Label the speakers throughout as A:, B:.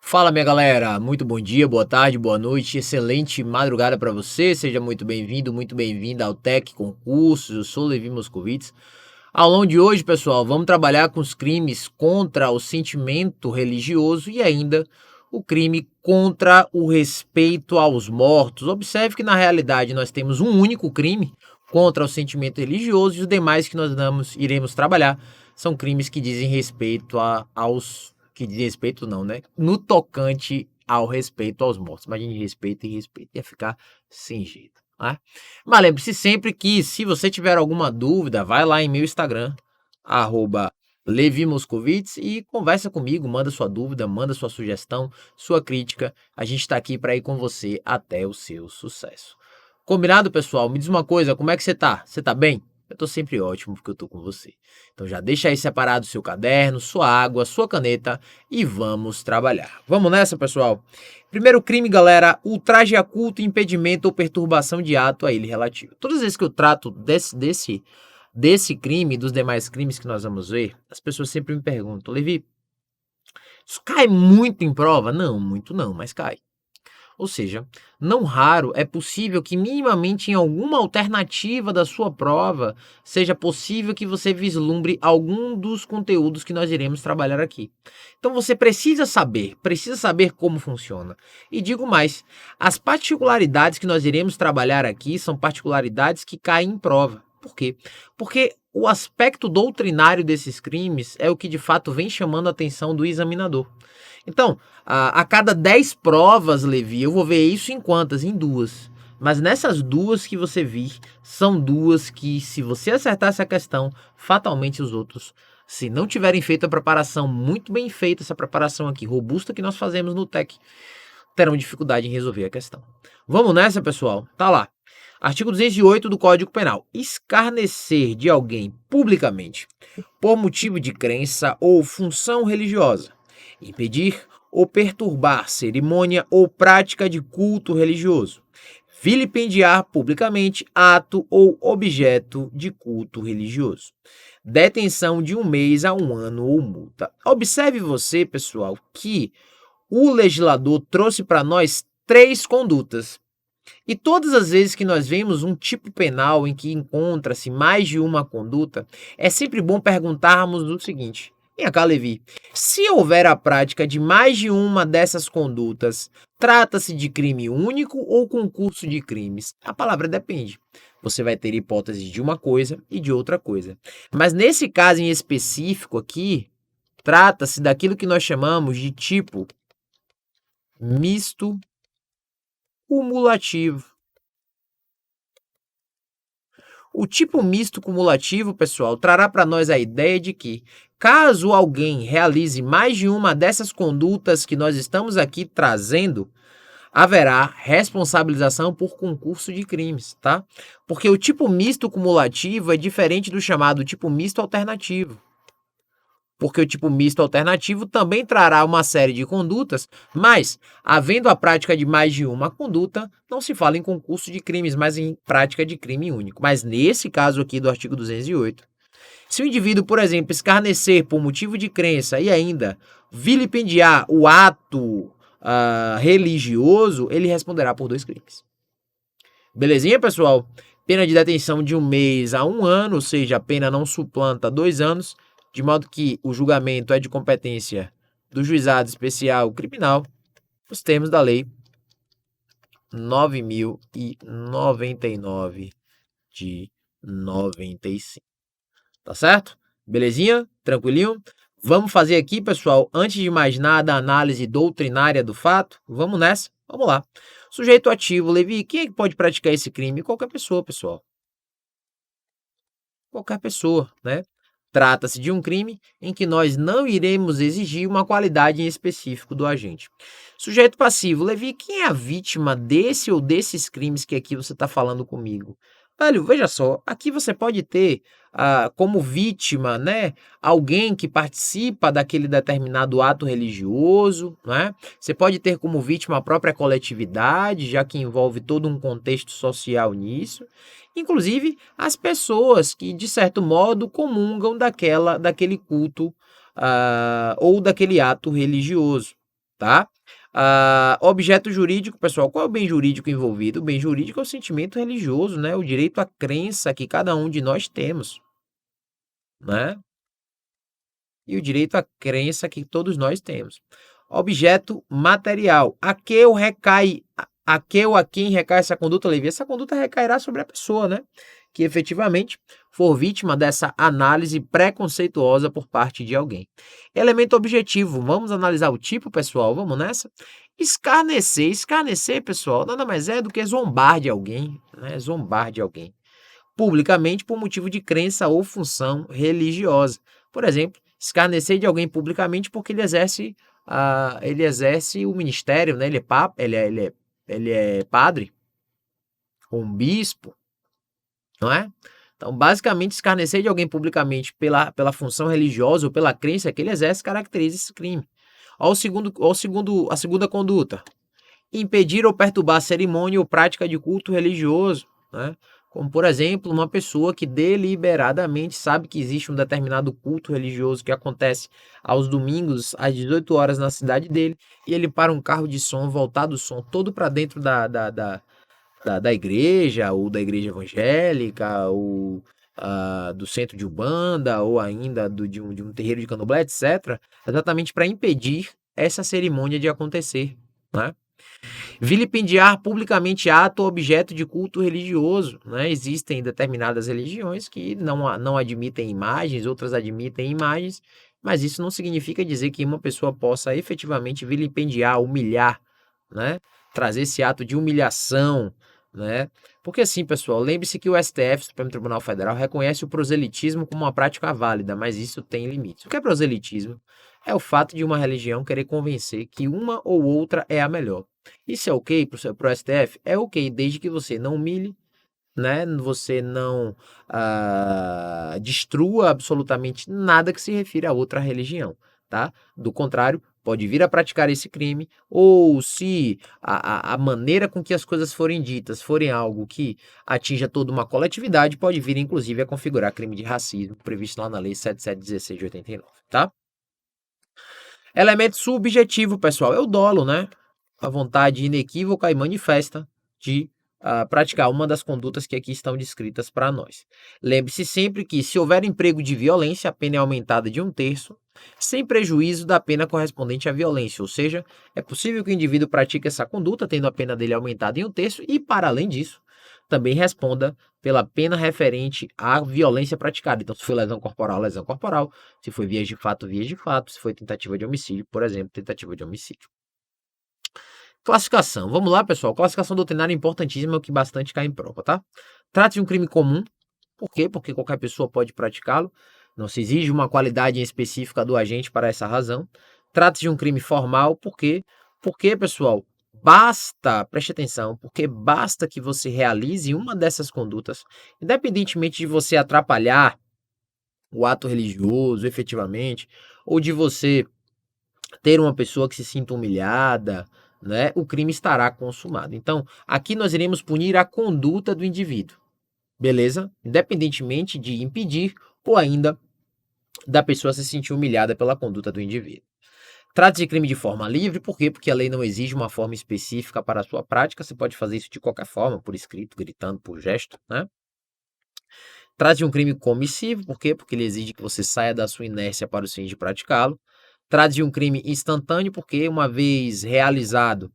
A: Fala, minha galera, muito bom dia, boa tarde, boa noite, excelente madrugada para você, seja muito bem-vindo, muito bem-vinda ao Tech Concursos, eu sou Levi Moscovitz. Ao longo de hoje, pessoal, vamos trabalhar com os crimes contra o sentimento religioso e ainda o crime contra o respeito aos mortos. Observe que na realidade nós temos um único crime contra o sentimento religioso e os demais que nós iremos trabalhar são crimes que dizem respeito aos que diz respeito não, né? No tocante ao respeito aos mortos. Imagine respeito e respeito. Ia ficar sem jeito, né? Mas lembre-se sempre que se você tiver alguma dúvida, vai lá em meu Instagram, @Levi Moscovitz e conversa comigo, manda sua dúvida, manda sua sugestão, sua crítica. A gente está aqui para ir com você até o seu sucesso. Combinado, pessoal? Me diz uma coisa, como é que você tá? Você tá bem? Eu tô sempre ótimo porque eu tô com você. Então já deixa aí separado o seu caderno, sua água, sua caneta e vamos trabalhar. Vamos nessa, pessoal? Primeiro crime, galera, ultraje a culto, impedimento ou perturbação de ato a ele relativo. Todas as vezes que eu trato desse crime e dos demais crimes que nós vamos ver, as pessoas sempre me perguntam, Levi, isso cai muito em prova? Não, muito não, mas cai. Ou seja, não raro é possível que minimamente em alguma alternativa da sua prova seja possível que você vislumbre algum dos conteúdos que nós iremos trabalhar aqui. Então você precisa saber como funciona. E digo mais, as particularidades que nós iremos trabalhar aqui são particularidades que caem em prova. Por quê? Porque o aspecto doutrinário desses crimes é o que de fato vem chamando a atenção do examinador. Então, a cada 10 provas, Levi, eu vou ver isso em quantas? Em duas. Mas nessas duas que você vir, são duas que, se você acertar essa questão, fatalmente os outros, se não tiverem feito a preparação muito bem feita, essa preparação aqui, robusta que nós fazemos no TEC, terão dificuldade em resolver a questão. Vamos nessa, pessoal? Tá lá. Artigo 208 do Código Penal. Escarnecer de alguém publicamente por motivo de crença ou função religiosa. Impedir ou perturbar cerimônia ou prática de culto religioso. Vilipendiar publicamente ato ou objeto de culto religioso. Detenção de 1 mês a 1 ano ou multa. Observe você, pessoal, que o legislador trouxe para nós 3 condutas. E todas as vezes que nós vemos um tipo penal em que encontra-se mais de uma conduta, é sempre bom perguntarmos o seguinte: vem cá, Levi, se houver a prática de mais de uma dessas condutas, trata-se de crime único ou concurso de crimes? A palavra depende. Você vai ter hipóteses de uma coisa e de outra coisa. Mas nesse caso em específico aqui, trata-se daquilo que nós chamamos de tipo misto cumulativo. O tipo misto cumulativo, pessoal, trará para nós a ideia de que, caso alguém realize mais de uma dessas condutas que nós estamos aqui trazendo, haverá responsabilização por concurso de crimes, tá? Porque o tipo misto cumulativo é diferente do chamado tipo misto alternativo. Porque o tipo misto alternativo também trará uma série de condutas, mas, havendo a prática de mais de uma conduta, não se fala em concurso de crimes, mas em prática de crime único. Mas nesse caso aqui do artigo 208, se o indivíduo, por exemplo, escarnecer por motivo de crença e ainda vilipendiar o ato religioso, ele responderá por 2 crimes. Belezinha, pessoal? Pena de detenção de 1 mês a 1 ano, ou seja, a pena não suplanta 2 anos, de modo que o julgamento é de competência do Juizado Especial Criminal, nos termos da Lei 9.099 de 95. Tá certo? Belezinha? Tranquilinho? Vamos fazer aqui, pessoal, antes de mais nada, a análise doutrinária do fato? Vamos nessa? Vamos lá. Sujeito ativo, Levi, quem é que pode praticar esse crime? Qualquer pessoa, pessoal. Qualquer pessoa, né? Trata-se de um crime em que nós não iremos exigir uma qualidade em específico do agente. Sujeito passivo, Levi, quem é a vítima desse ou desses crimes que aqui você está falando comigo? Velho, veja só, aqui você pode ter como vítima, né, alguém que participa daquele determinado ato religioso, né? Você pode ter como vítima a própria coletividade, já que envolve todo um contexto social nisso. Inclusive, as pessoas que, de certo modo, comungam daquele culto, ou daquele ato religioso, tá? Objeto jurídico, pessoal, qual é o bem jurídico envolvido? O bem jurídico é o sentimento religioso, né? O direito à crença que cada um de nós temos, né? E o direito à crença que todos nós temos. Objeto material. A quem recai essa conduta leve? Essa conduta recairá sobre a pessoa, né? Que efetivamente for vítima dessa análise preconceituosa por parte de alguém. Elemento objetivo. Vamos analisar o tipo, pessoal? Vamos nessa? Escarnecer. Escarnecer, pessoal, nada mais é do que zombar de alguém, né? Zombar de alguém publicamente por motivo de crença ou função religiosa. Por exemplo, escarnecer de alguém publicamente porque ele exerce o ministério, né? Ele é padre, ou um bispo, não é? Então, basicamente, escarnecer de alguém publicamente pela função religiosa ou pela crença que ele exerce caracteriza esse crime. A segunda conduta, impedir ou perturbar a cerimônia ou prática de culto religioso, né? Como, por exemplo, uma pessoa que deliberadamente sabe que existe um determinado culto religioso que acontece aos domingos às 18 horas na cidade dele, e ele para um carro de som, voltado o som todo para dentro da igreja, ou da igreja evangélica, ou do centro de Umbanda, ou ainda de um terreiro de candomblé, etc., exatamente para impedir essa cerimônia de acontecer, né? Vilipendiar publicamente ato ou objeto de culto religioso, né? Existem determinadas religiões que não admitem imagens, outras admitem imagens, mas isso não significa dizer que uma pessoa possa efetivamente vilipendiar, humilhar, né? Trazer esse ato de humilhação, né? Porque assim, pessoal, lembre-se que o STF, Supremo Tribunal Federal, reconhece o proselitismo como uma prática válida, mas isso tem limites. O que é proselitismo? É o fato de uma religião querer convencer que uma ou outra é a melhor. Isso é ok para o STF? É ok, desde que você não humilhe, né? Você não destrua absolutamente nada que se refira a outra religião, tá? Do contrário, pode vir a praticar esse crime, ou se a maneira com que as coisas forem ditas forem algo que atinja toda uma coletividade, pode vir inclusive a configurar crime de racismo, previsto lá na Lei 7716 de 89, tá? Elemento subjetivo, pessoal, é o dolo, né? A vontade inequívoca e manifesta de praticar uma das condutas que aqui estão descritas para nós. Lembre-se sempre que, se houver emprego de violência, a pena é aumentada de 1/3, sem prejuízo da pena correspondente à violência, ou seja, é possível que o indivíduo pratique essa conduta, tendo a pena dele aumentada em 1/3, e, para além disso, também responda pela pena referente à violência praticada. Então, se foi lesão corporal, se foi vias de fato, se foi tentativa de homicídio, por exemplo, tentativa de homicídio. Classificação. Vamos lá, pessoal. Classificação doutrinária é importantíssima, que bastante cai em prova, tá? Trata de um crime comum. Por quê? Porque qualquer pessoa pode praticá-lo. Não se exige uma qualidade específica do agente para essa razão. Trata de um crime formal. Por quê? Porque, pessoal, preste atenção, porque basta que você realize uma dessas condutas, independentemente de você atrapalhar o ato religioso, efetivamente, ou de você ter uma pessoa que se sinta humilhada, né, o crime estará consumado. Então, aqui nós iremos punir a conduta do indivíduo, beleza? Independentemente de impedir ou ainda da pessoa se sentir humilhada pela conduta do indivíduo. Trata-se de crime de forma livre, por quê? Porque a lei não exige uma forma específica para a sua prática, você pode fazer isso de qualquer forma, por escrito, gritando, por gesto, né? Trata-se de um crime comissivo, por quê? Porque ele exige que você saia da sua inércia para o fim de praticá-lo. Trata-se de um crime instantâneo, porque uma vez realizado,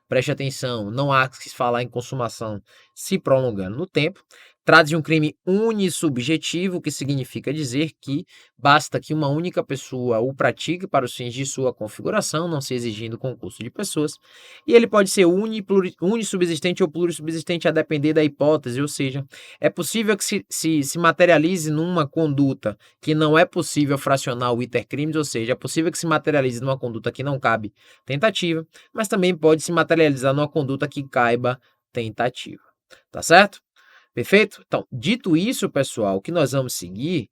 A: preste atenção, não há que se falar em consumação se prolongando no tempo. Trata-se de um crime unissubjetivo, que significa dizer que basta que uma única pessoa o pratique para os fins de sua configuração, não se exigindo concurso de pessoas. E ele pode ser unissubsistente ou plurissubsistente, a depender da hipótese, ou seja, é possível que se materialize numa conduta que não é possível fracionar o iter crimes, ou seja, é possível que se materialize numa conduta que não cabe tentativa, mas também pode se materializar numa conduta que caiba tentativa, tá certo? Perfeito? Então, dito isso, pessoal, o que nós vamos seguir,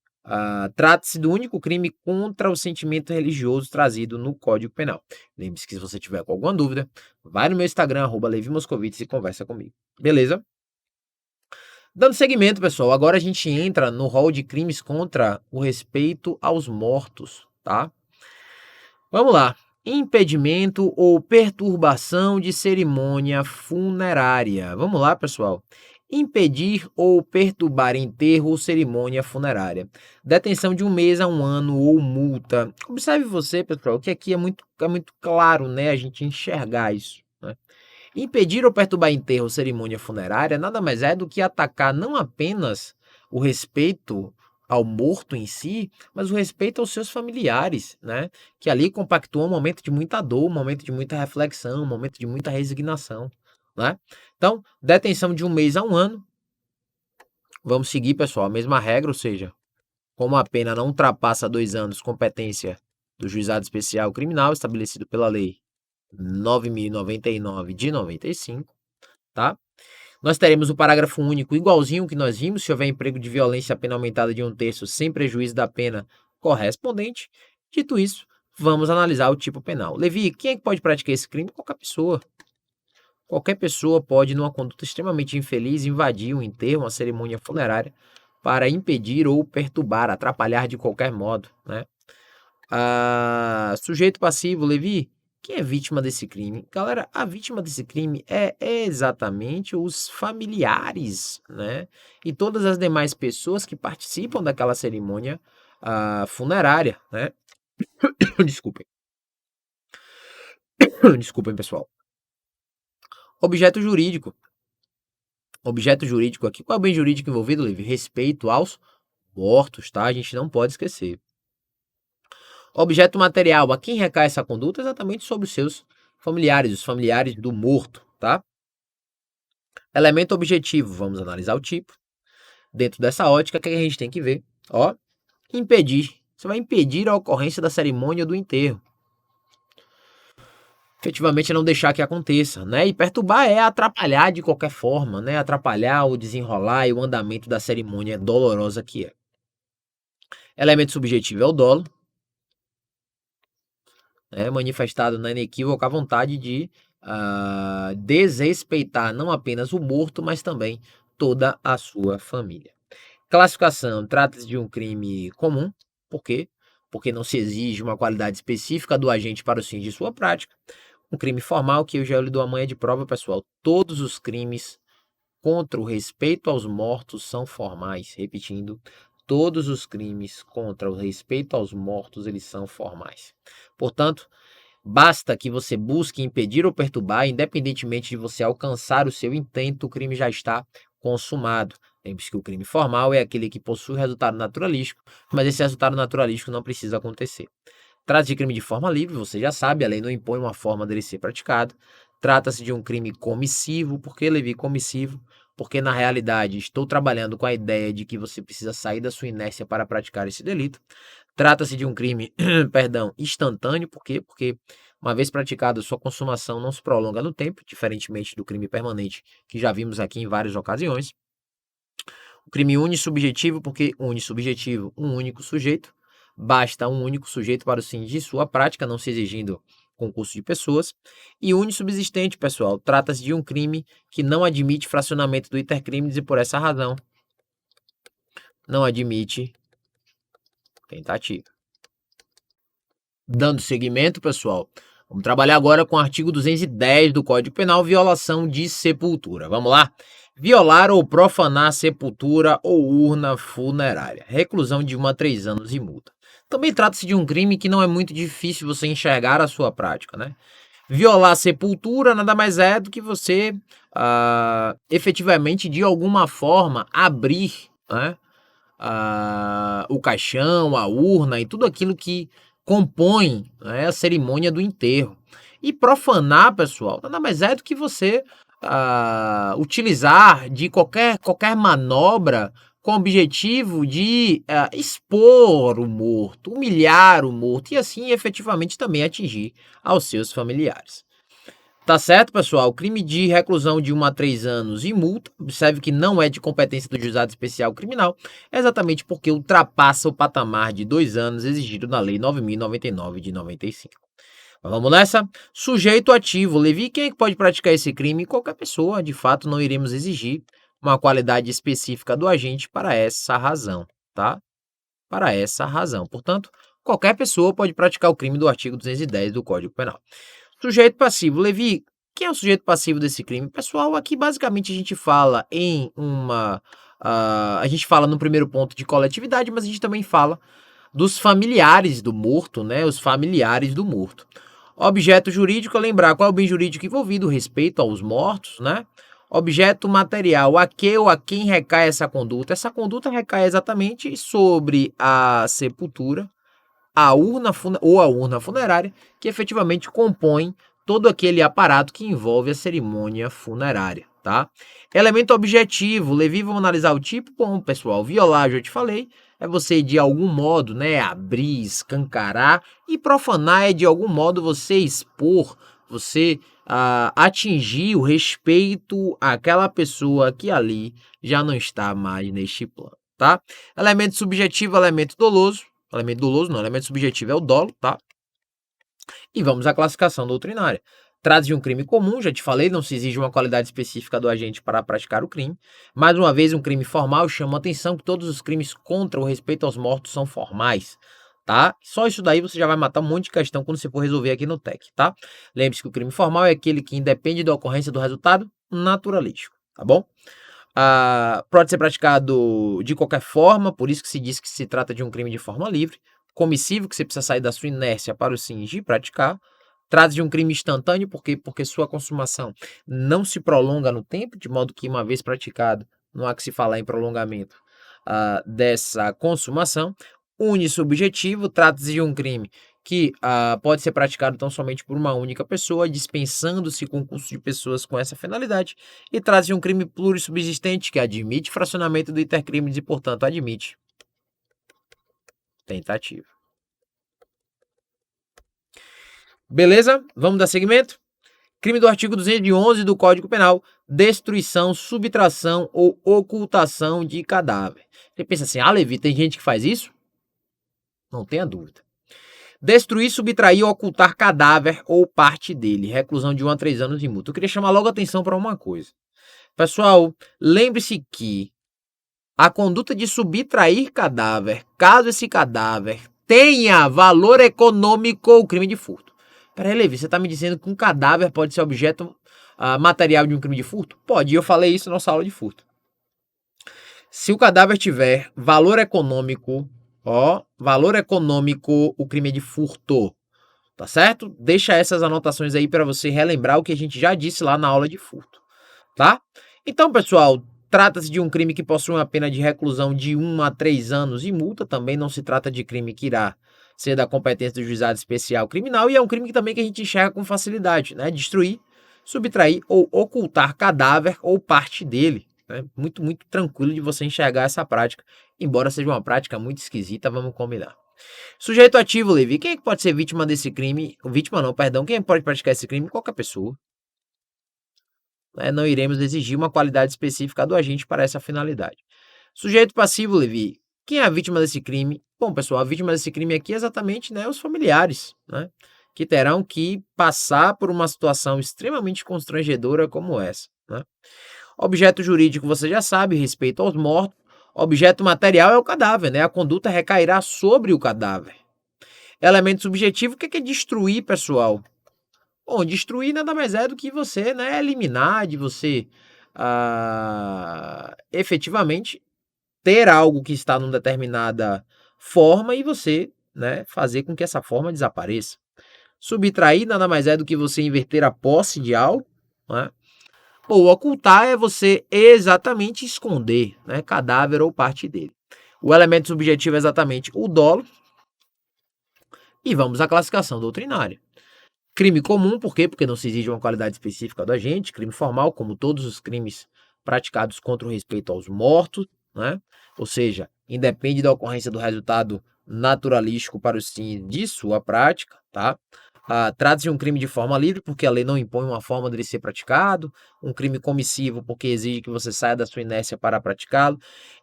A: trata-se do único crime contra o sentimento religioso trazido no Código Penal. Lembre-se que se você tiver com alguma dúvida, vai no meu Instagram, @LeviMoscovitz, e conversa comigo. Beleza? Dando seguimento, pessoal, agora a gente entra no rol de crimes contra o respeito aos mortos, tá? Vamos lá. Impedimento ou perturbação de cerimônia funerária. Vamos lá, pessoal. Impedir ou perturbar enterro ou cerimônia funerária. Detenção de 1 mês a 1 ano ou multa. Observe você, pessoal, que aqui é muito claro, né, a gente enxergar isso, né? Impedir ou perturbar enterro ou cerimônia funerária nada mais é do que atacar não apenas o respeito ao morto em si, mas o respeito aos seus familiares, né? Que ali compactuam um momento de muita dor, um momento de muita reflexão, um momento de muita resignação, né? Então, detenção de 1 mês a 1 ano. Vamos seguir, pessoal, a mesma regra, ou seja, como a pena não ultrapassa 2 anos, competência do Juizado Especial Criminal, estabelecido pela Lei 9.099 de 95, tá? Nós teremos o parágrafo único igualzinho que nós vimos, se houver emprego de violência, a pena aumentada de 1/3 sem prejuízo da pena correspondente. Dito isso, vamos analisar o tipo penal. Levi, quem é que pode praticar esse crime? Qualquer pessoa. Qualquer pessoa pode, numa conduta extremamente infeliz, invadir um enterro, uma cerimônia funerária, para impedir ou perturbar, atrapalhar de qualquer modo, né? Sujeito passivo, Levi, quem é vítima desse crime? Galera, a vítima desse crime é exatamente os familiares, né? E todas as demais pessoas que participam daquela cerimônia funerária, né? Desculpem. Desculpem, pessoal. Objeto jurídico. Objeto jurídico aqui. Qual é o bem jurídico envolvido, Levi? Respeito aos mortos, tá? A gente não pode esquecer. Objeto material, a quem recai essa conduta? Exatamente sobre os seus familiares, os familiares do morto, tá? Elemento objetivo, vamos analisar o tipo. Dentro dessa ótica, o que a gente tem que ver? Ó, impedir. Você vai impedir a ocorrência da cerimônia do enterro. Efetivamente não deixar que aconteça, né? E perturbar é atrapalhar de qualquer forma, né? Atrapalhar o desenrolar e o andamento da cerimônia dolorosa que é. Elemento subjetivo é o dolo, manifestado na inequívoca vontade de desrespeitar não apenas o morto, mas também toda a sua família. Classificação: trata-se de um crime comum. Por quê? Porque não se exige uma qualidade específica do agente para o fim de sua prática. Um crime formal, que eu já lhe dou a manha de prova, pessoal. Todos os crimes contra o respeito aos mortos são formais. Repetindo, todos os crimes contra o respeito aos mortos, eles são formais. Portanto, basta que você busque impedir ou perturbar, independentemente de você alcançar o seu intento, o crime já está consumado. Lembre-se que o crime formal é aquele que possui resultado naturalístico, mas esse resultado naturalístico não precisa acontecer. Trata-se de crime de forma livre, você já sabe, a lei não impõe uma forma dele ser praticado. Trata-se de um crime comissivo. Por que, Levi, comissivo? Porque na realidade estou trabalhando com a ideia de que você precisa sair da sua inércia para praticar esse delito. Trata-se de um crime, perdão, instantâneo. Por quê? Porque uma vez praticado, sua consumação não se prolonga no tempo, diferentemente do crime permanente, que já vimos aqui em várias ocasiões. O crime unissubjetivo, porque unissubjetivo, um único sujeito. Basta um único sujeito para o fim de sua prática, não se exigindo concurso de pessoas. E unissubsistente, pessoal, trata-se de um crime que não admite fracionamento do intercrimes e por essa razão não admite tentativa. Dando seguimento, pessoal, vamos trabalhar agora com o artigo 210 do Código Penal, violação de sepultura. Vamos lá? Violar ou profanar sepultura ou urna funerária. Reclusão de 1 a 3 anos e multa. Também trata-se de um crime que não é muito difícil você enxergar a sua prática, né? Violar a sepultura nada mais é do que você efetivamente, de alguma forma, abrir, né, o caixão, a urna e tudo aquilo que compõe, né, a cerimônia do enterro. E profanar, pessoal, nada mais é do que você utilizar de qualquer manobra com o objetivo de expor o morto, humilhar o morto e assim efetivamente também atingir aos seus familiares. Tá certo, pessoal? Crime de reclusão de 1 a 3 anos e multa. Observe que não é de competência do Juizado Especial Criminal, exatamente porque ultrapassa o patamar de 2 anos exigido na Lei 9.099 de 95. Mas vamos nessa? Sujeito ativo. Levi, quem é que pode praticar esse crime? Qualquer pessoa. De fato, não iremos exigir uma qualidade específica do agente para essa razão, tá? Para essa razão. Portanto, qualquer pessoa pode praticar o crime do artigo 210 do Código Penal. Sujeito passivo. Levi, quem é o sujeito passivo desse crime? Pessoal, aqui basicamente a gente fala em uma. A gente fala no primeiro ponto de coletividade, mas a gente também fala dos familiares do morto, né? Os familiares do morto. Objeto jurídico, lembrar qual é o bem jurídico envolvido, respeito aos mortos, né? Objeto material, a que ou a quem recai essa conduta? Essa conduta recai exatamente sobre a sepultura, a urna ou a urna funerária, que efetivamente compõe todo aquele aparato que envolve a cerimônia funerária, tá? Elemento objetivo, Levi, vamos analisar o tipo. Bom, pessoal, violar, já te falei, é você de algum modo, né, abrir, escancarar, e profanar é de algum modo você expor, você atingir o respeito àquela pessoa que ali já não está mais neste plano, tá? Elemento subjetivo, elemento doloso. Elemento doloso não, elemento subjetivo é o dolo, tá? E vamos à classificação doutrinária. Trata-se de um crime comum, já te falei, não se exige uma qualidade específica do agente para praticar o crime. Mais uma vez, um crime formal, chama a atenção que todos os crimes contra o respeito aos mortos são formais, tá? Só isso daí você já vai matar um monte de questão quando você for resolver aqui no TEC, tá? Lembre-se que o crime formal é aquele que independe da ocorrência do resultado naturalístico, tá bom? Pode ser praticado de qualquer forma, por isso que se diz que se trata de um crime de forma livre. Comissivo, que você precisa sair da sua inércia para o fingir e praticar. Trata-se de um crime instantâneo, porque sua consumação não se prolonga no tempo, de modo que, uma vez praticado, não há que se falar em prolongamento dessa consumação. Unissubjetivo, trata-se de um crime que pode ser praticado tão somente por uma única pessoa, dispensando-se concurso de pessoas com essa finalidade, e trata-se de um crime plurissubsistente, que admite fracionamento do intercrimes e, portanto, admite tentativa. Beleza? Vamos dar seguimento? Crime do artigo 211 do Código Penal, destruição, subtração ou ocultação de cadáver. Você pensa assim, Levi, tem gente que faz isso? Não tenha dúvida. Destruir, subtrair ou ocultar cadáver ou parte dele. Reclusão de 1 a 3 anos de multa. Eu queria chamar logo a atenção para uma coisa. Pessoal, lembre-se que a conduta de subtrair cadáver, caso esse cadáver tenha valor econômico ou crime de furto. Peraí, Levi, você está me dizendo que um cadáver pode ser objeto material de um crime de furto? Pode, e eu falei isso na nossa aula de furto. Se o cadáver tiver valor econômico, valor econômico, o crime é de furto, tá certo? Deixa essas anotações aí para você relembrar o que a gente já disse lá na aula de furto, tá? Então, pessoal, trata-se de um crime que possui uma pena de reclusão de 1 a 3 anos e multa. Também não se trata de crime que irá ser da competência do Juizado Especial Criminal, e é um crime que também que a gente enxerga com facilidade, né? Destruir, subtrair ou ocultar cadáver ou parte dele. Né? Muito, muito tranquilo de você enxergar essa prática, embora seja uma prática muito esquisita, vamos combinar. Sujeito ativo, Levi. Quem é que pode ser vítima desse crime? Vítima não, perdão. Quem pode praticar esse crime? Qualquer pessoa. Não iremos exigir uma qualidade específica do agente para essa finalidade. Sujeito passivo, Levi. Quem é a vítima desse crime? Bom, pessoal, a vítima desse crime aqui é exatamente, né, os familiares, né, que terão que passar por uma situação extremamente constrangedora como essa. Né? Objeto jurídico, você já sabe, respeito aos mortos. Objeto material é o cadáver, né? A conduta recairá sobre o cadáver. Elemento subjetivo, o que é destruir, pessoal? Bom, destruir nada mais é do que você, né, eliminar, de você efetivamente ter algo que está numa determinada forma e você, né, fazer com que essa forma desapareça. Subtrair nada mais é do que você inverter a posse de algo, né? Ou ocultar é você exatamente esconder, né, cadáver ou parte dele. O elemento subjetivo é exatamente o dolo. E vamos à classificação doutrinária. Crime comum, por quê? Porque não se exige uma qualidade específica do agente. Crime formal, como todos os crimes praticados contra o respeito aos mortos, né? Ou seja, independe da ocorrência do resultado naturalístico para os fins de sua prática, tá? Trata-se de um crime de forma livre, porque a lei não impõe uma forma dele ser praticado. Um crime comissivo, porque exige que você saia da sua inércia para praticá-lo.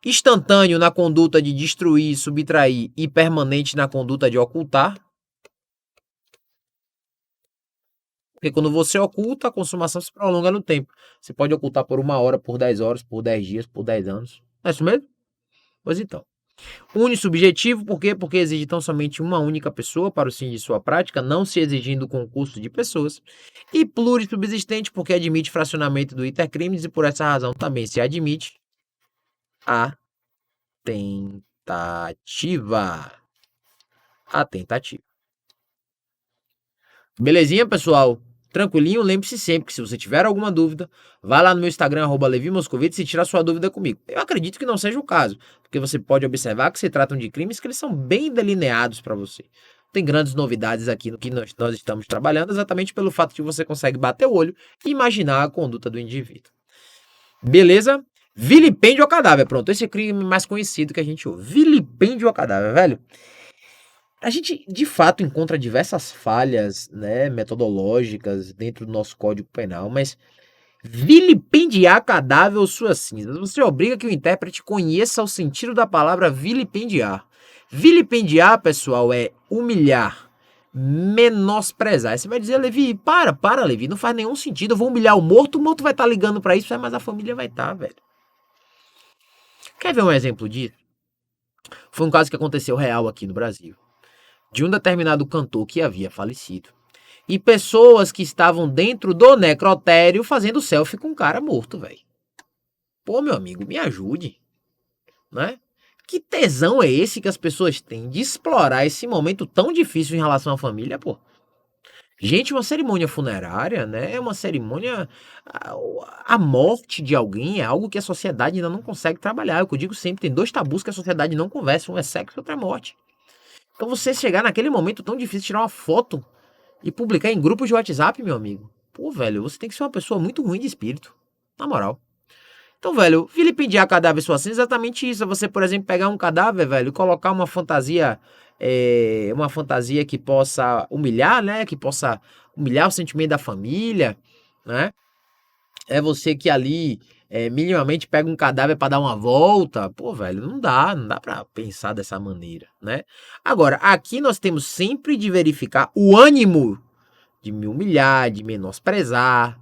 A: Instantâneo na conduta de destruir, subtrair e permanente na conduta de ocultar. Porque quando você oculta, a consumação se prolonga no tempo. Você pode ocultar por 1 hora, por 10 horas, por 10 dias, por 10 anos. Não é isso mesmo? Pois então. Unissubjetivo, por quê? Porque exige tão somente uma única pessoa para o fim de sua prática, não se exigindo o concurso de pessoas. E plurissubsistente, porque admite fracionamento do intercrimes e por essa razão também se admite a tentativa. A tentativa. Belezinha, pessoal? Tranquilinho? Lembre-se sempre que se você tiver alguma dúvida, vá lá no meu Instagram, @LeviMoscovitz, e tira sua dúvida comigo. Eu acredito que não seja o caso, porque você pode observar que se tratam de crimes que eles são bem delineados para você. Tem grandes novidades aqui no que nós estamos trabalhando, exatamente pelo fato de que você consegue bater o olho e imaginar a conduta do indivíduo. Beleza? Vilipêndio ao cadáver. Pronto, esse é o crime mais conhecido que a gente ouve. Vilipêndio ao cadáver, velho. A gente, de fato, encontra diversas falhas, né, metodológicas dentro do nosso Código Penal, mas vilipendiar cadáver ou suas cinzas, você obriga que o intérprete conheça o sentido da palavra vilipendiar. Vilipendiar, pessoal, é humilhar, menosprezar. Aí você vai dizer, Levi, para, Levi, não faz nenhum sentido, eu vou humilhar o morto vai estar ligando para isso, mas a família vai estar, velho. Quer ver um exemplo disso? Foi um caso que aconteceu real aqui no Brasil, de um determinado cantor que havia falecido. E pessoas que estavam dentro do necrotério fazendo selfie com um cara morto, velho. Pô, meu amigo, me ajude, né? Que tesão é esse que as pessoas têm de explorar esse momento tão difícil em relação à família, pô? Gente, uma cerimônia funerária, né? É uma cerimônia. A morte de alguém é algo que a sociedade ainda não consegue trabalhar. É o que eu digo sempre: tem dois tabus que a sociedade não conversa: um é sexo e outro é morte. Então você chegar naquele momento tão difícil, tirar uma foto e publicar em grupos de WhatsApp, meu amigo. Pô, velho, você tem que ser uma pessoa muito ruim de espírito. Na moral. Então, velho, vilipendiar cadáver sua assim é exatamente isso. É você, por exemplo, pegar um cadáver, velho, e colocar uma fantasia. Uma fantasia que possa humilhar, né? Que possa humilhar o sentimento da família, né? É você que ali minimamente pega um cadáver para dar uma volta. Pô, velho, não dá pra pensar dessa maneira, né? Agora, aqui nós temos sempre de verificar o ânimo de me humilhar, de menosprezar.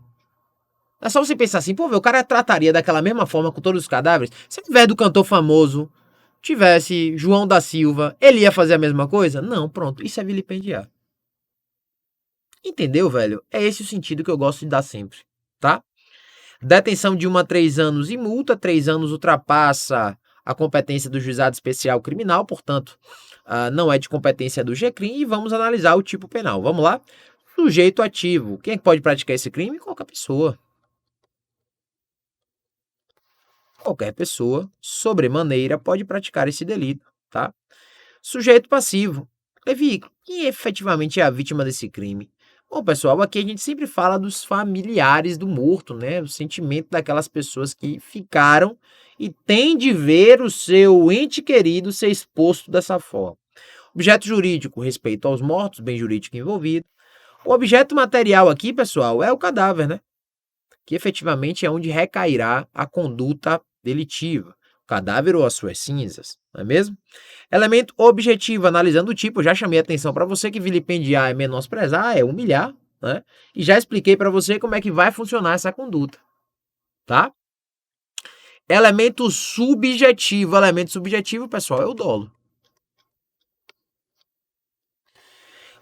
A: É só você pensar assim, pô, velho, o cara trataria daquela mesma forma com todos os cadáveres? Se tiver do cantor famoso, tivesse João da Silva, ele ia fazer a mesma coisa? Não, pronto, isso é vilipendiar. Entendeu, velho? É esse o sentido que eu gosto de dar sempre, tá? Detenção de 1 a 3 anos e multa, 3 anos ultrapassa a competência do juizado especial criminal, portanto, não é de competência do GCRIM, e vamos analisar o tipo penal. Vamos lá? Sujeito ativo. Quem é que pode praticar esse crime? Qualquer pessoa. Qualquer pessoa, sobremaneira, pode praticar esse delito, tá? Sujeito passivo. Levi, quem efetivamente é a vítima desse crime? Bom, pessoal, aqui a gente sempre fala dos familiares do morto, né? O sentimento daquelas pessoas que ficaram e têm de ver o seu ente querido ser exposto dessa forma. Objeto jurídico, respeito aos mortos, bem jurídico envolvido. O objeto material aqui, pessoal, é o cadáver, né? Que efetivamente é onde recairá a conduta delitiva, o cadáver ou as suas cinzas, não é mesmo? Elemento objetivo, analisando o tipo, eu já chamei a atenção para você que vilipendiar é menosprezar, é humilhar, né? E já expliquei para você como é que vai funcionar essa conduta, tá? Elemento subjetivo, pessoal, é o dolo.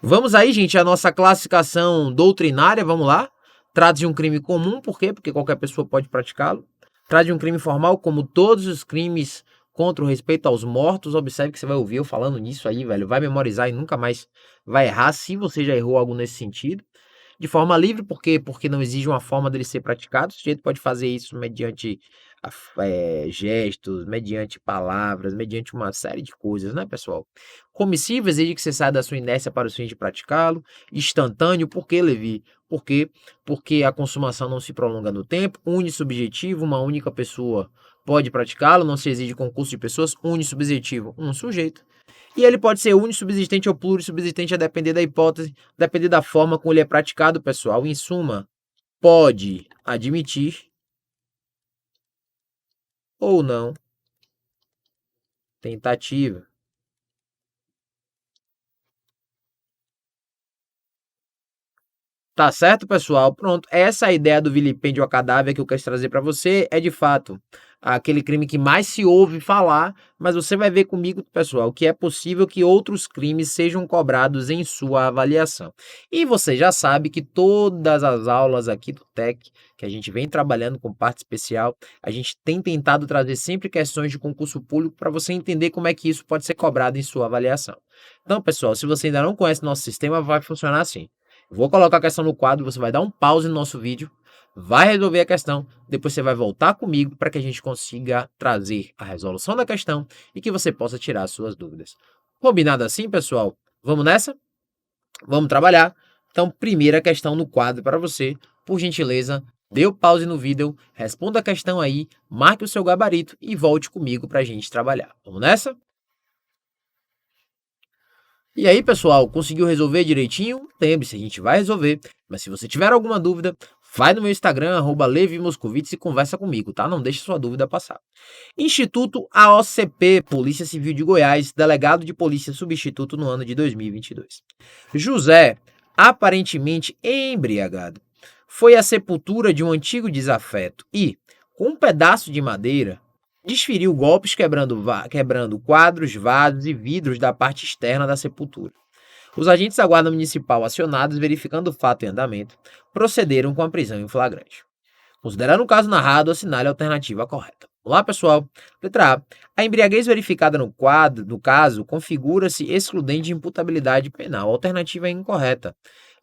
A: Vamos aí, gente, a nossa classificação doutrinária, vamos lá. Trata de um crime comum, por quê? Porque qualquer pessoa pode praticá-lo. Trata de um crime formal, como todos os crimes contra o respeito aos mortos. Observe que você vai ouvir eu falando nisso aí, velho. Vai memorizar e nunca mais vai errar, se você já errou algo nesse sentido. De forma livre, por quê? Porque não exige uma forma dele ser praticado. O sujeito pode fazer isso mediante gestos, mediante palavras, mediante uma série de coisas, né, pessoal? Comissivo exige que você saia da sua inércia para os fins de praticá-lo. Instantâneo, por que, Levi? Por quê? Porque a consumação não se prolonga no tempo. Unissubjetivo, uma única pessoa pode praticá-lo, não se exige concurso de pessoas. Unissubjetivo, um sujeito. E ele pode ser unissubsistente ou plurissubsistente a depender da hipótese, depender da forma como ele é praticado, pessoal. Em suma, pode admitir ou não tentativa. Tá certo, pessoal? Pronto. Essa ideia do vilipêndio a cadáver que eu quero trazer para você é de fato aquele crime que mais se ouve falar, mas você vai ver comigo, pessoal, que é possível que outros crimes sejam cobrados em sua avaliação. E você já sabe que todas as aulas aqui do TEC, que a gente vem trabalhando com parte especial, a gente tem tentado trazer sempre questões de concurso público para você entender como é que isso pode ser cobrado em sua avaliação. Então, pessoal, se você ainda não conhece nosso sistema, vai funcionar assim. Vou colocar a questão no quadro, você vai dar um pause no nosso vídeo, vai resolver a questão, depois você vai voltar comigo para que a gente consiga trazer a resolução da questão e que você possa tirar suas dúvidas. Combinado assim, pessoal? Vamos nessa? Vamos trabalhar? Então, primeira questão no quadro para você, por gentileza, dê o pause no vídeo, responda a questão aí, marque o seu gabarito e volte comigo para a gente trabalhar. Vamos nessa? E aí, pessoal, conseguiu resolver direitinho? Lembre-se, a gente vai resolver. Mas se você tiver alguma dúvida, vai no meu Instagram, @levimoscovitz e conversa comigo, tá? Não deixe sua dúvida passar. Instituto AOCP, Polícia Civil de Goiás, delegado de polícia substituto no ano de 2022. José, aparentemente embriagado, foi à sepultura de um antigo desafeto e, com um pedaço de madeira, desferiu golpes quebrando quadros, vasos e vidros da parte externa da sepultura. Os agentes da Guarda Municipal acionados, verificando o fato em andamento, procederam com a prisão em flagrante. Considerando o caso narrado, assinale a alternativa correta. Olá, pessoal. Letra A. A embriaguez verificada no caso configura-se excludente de imputabilidade penal. A alternativa é incorreta.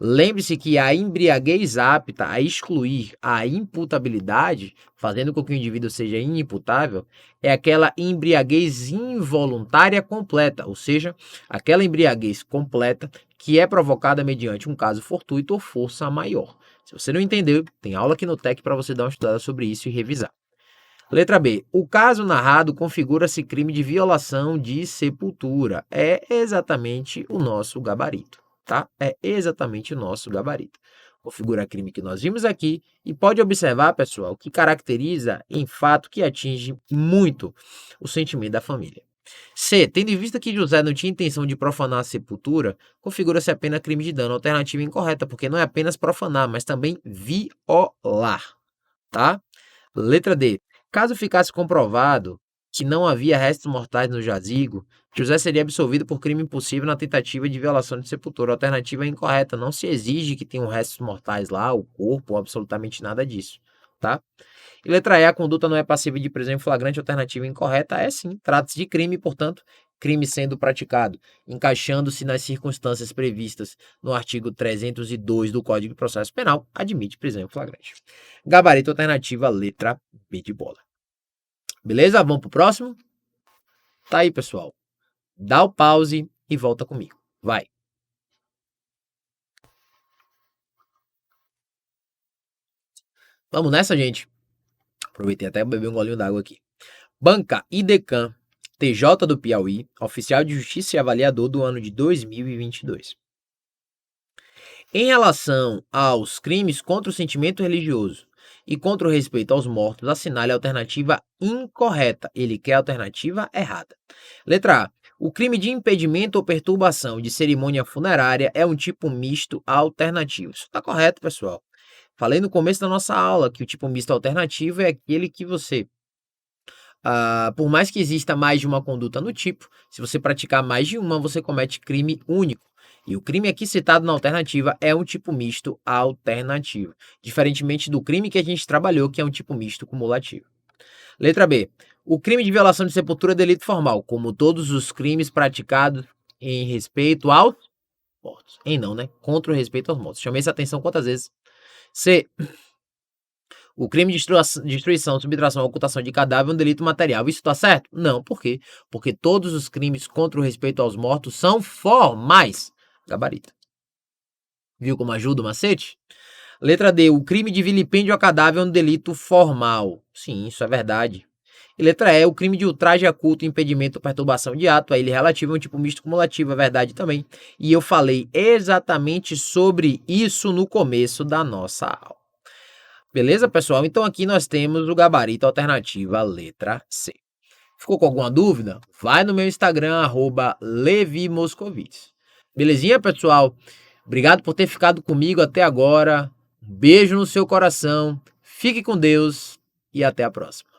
A: Lembre-se que a embriaguez apta a excluir a imputabilidade, fazendo com que o indivíduo seja inimputável, é aquela embriaguez involuntária completa, ou seja, aquela embriaguez completa que é provocada mediante um caso fortuito ou força maior. Se você não entendeu, tem aula aqui no TEC para você dar uma estudada sobre isso e revisar. Letra B. O caso narrado configura-se crime de violação de sepultura. É exatamente o nosso gabarito, tá? É exatamente o nosso gabarito. Configura crime que nós vimos aqui e pode observar, pessoal, que caracteriza em fato que atinge muito o sentimento da família. C. Tendo em vista que José não tinha intenção de profanar a sepultura, configura-se apenas crime de dano. Alternativa incorreta, porque não é apenas profanar, mas também violar, tá? Letra D. Caso ficasse comprovado que não havia restos mortais no jazigo, José seria absolvido por crime impossível na tentativa de violação de sepultura. A alternativa é incorreta. Não se exige que tenham restos mortais lá, o corpo, ou absolutamente nada disso, tá? E letra E, a conduta não é passível de prisão em flagrante. A alternativa incorreta é sim. Trata-se de crime, portanto, crime sendo praticado, encaixando-se nas circunstâncias previstas no artigo 302 do Código de Processo Penal, admite prisão em flagrante. Gabarito alternativa, letra B de bola. Beleza? Vamos pro próximo? Tá aí, pessoal. Dá o pause e volta comigo. Vai. Vamos nessa, gente? Aproveitei até beber um golinho d'água aqui. Banca IDECAN, TJ do Piauí, oficial de justiça e avaliador do ano de 2022. Em relação aos crimes contra o sentimento religioso e contra o respeito aos mortos, assinale a alternativa incorreta. Ele quer a alternativa errada. Letra A. O crime de impedimento ou perturbação de cerimônia funerária é um tipo misto alternativo. Isso está correto, pessoal. Falei no começo da nossa aula que o tipo misto alternativo é aquele que você por mais que exista mais de uma conduta no tipo, se você praticar mais de uma, você comete crime único. E o crime aqui citado na alternativa é um tipo misto alternativo, diferentemente do crime que a gente trabalhou, que é um tipo misto cumulativo. Letra B. O crime de violação de sepultura é delito formal, como todos os crimes praticados em respeito aos mortos. Em não, né? Contra o respeito aos mortos. Chamei essa atenção quantas vezes? C. O crime de destruição, subtração ou ocultação de cadáver é um delito material. Isso está certo? Não. Por quê? Porque todos os crimes contra o respeito aos mortos são formais. Gabarito. Viu como ajuda o macete? Letra D. O crime de vilipêndio a cadáver é um delito formal. Sim, isso é verdade. E letra E, o crime de ultraje a culto, impedimento ou perturbação de ato. Aí ele é relativo, é um tipo misto cumulativo, é verdade também. E eu falei exatamente sobre isso no começo da nossa aula. Beleza, pessoal? Então aqui nós temos o gabarito alternativa letra C. Ficou com alguma dúvida? Vai no meu Instagram, Levi Moscovitz. Belezinha, pessoal? Obrigado por ter ficado comigo até agora. Beijo no seu coração. Fique com Deus e até a próxima.